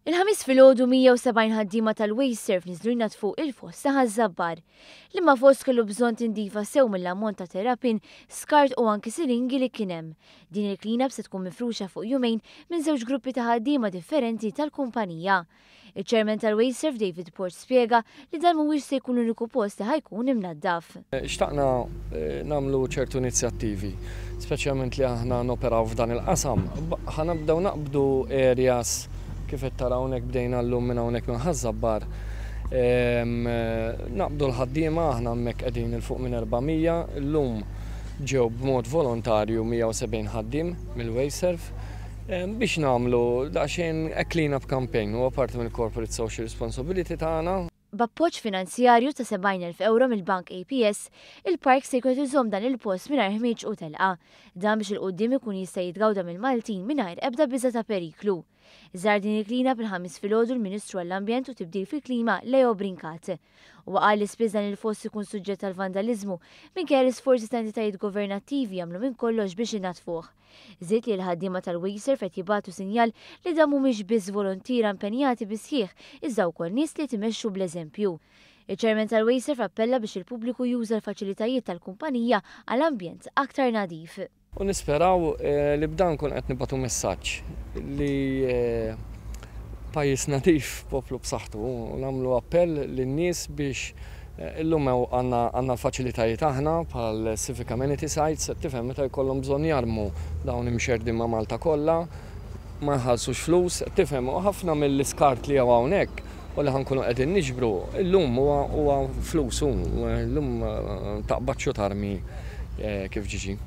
Il-ħamis filgħodu 170 ħaddiema tal-Wayserv niżlu jnatfu il-fossa ħaż-żabbar. L-imma fost kellu bżonn tindifa sew mill-ammont ta' terapin, skart u anki siringi li kien hemm. Din il-cleanup se tkun mifruxa fuq jumejn minn żewġ gruppi ta' ħaddiema differenti tal-kumpanija. Il-ċermen tal-Wayserv David Port spjega li dan mhuwiex se jkun l-uniku post li ħajkun imnaddaf. Xtaqna nagħmlu ċertu inizjattivi, speċjalment li aħna noperaw f'dan il-qasam. Ħanabdew naqbdu areas kif qed taraw hawnhekk bdejna llum minn hawnhekk minn ħaż-żabbar. Naqbdu l-ħaddiema aħna hemmhekk qegħdin il fuq minn 400, llum ġew b'mod volontarju 170 ħaddiem mill-Wayserv biex nagħmlu daqsxejn clean-up campaign huwa parti mill-corporate social responsibility tagħna. B'appoġġ finanzjarju ta' 70,000 euro mill-Bank APS, il-park se jkun iżomm dan il-post mingħajr ħmieġ u telqa. Dan biex il-qudiem ikun jista' jitgawda mill-Maltin mingħajr ebda biża' ta' periklu. Żar din il-cleanup il-ħamis filgħodu l-Ministru għall-Ambjent u Tibdil fil-Klima Leo Brincat. U qal li spiż dan il-fost ikun suġġett tal-vandaliżmu minkejja l-isforzi ta' entitajiet governattivi jagħmlu minn kollox biex inatfuh. Żied li l-ħaddiema tal-Wayserv qed jibagħtu sinjal li dan mhumiex biss volontira impenjati bisħieħ iżda wkoll nies li timexxu bl-eżempju. Il-ċermen tal-Wayserv appella biex il-pubbliku juża l-faċilitajiet tal-kumpanija għal ambjent aktar nadif. U nisperaw li b'dan kun qed nibgħatu messaġġ li pajjiż nadif poplu b'saħħtu u nagħmlu appell lin-nies biex illum għandna l-faċilitajiet aħna bħal civic amenity sites tifhem meta jkollhom bżonn jarmu dawn imxerdin ma' Malta kollha ma jħallsux flus, tifhem u ħafna mill-iskart li hawn hawnhekk u li ħankunu qegħdin niġbru illum huwa flus illum taqbad xi tarmi kif ġiġi.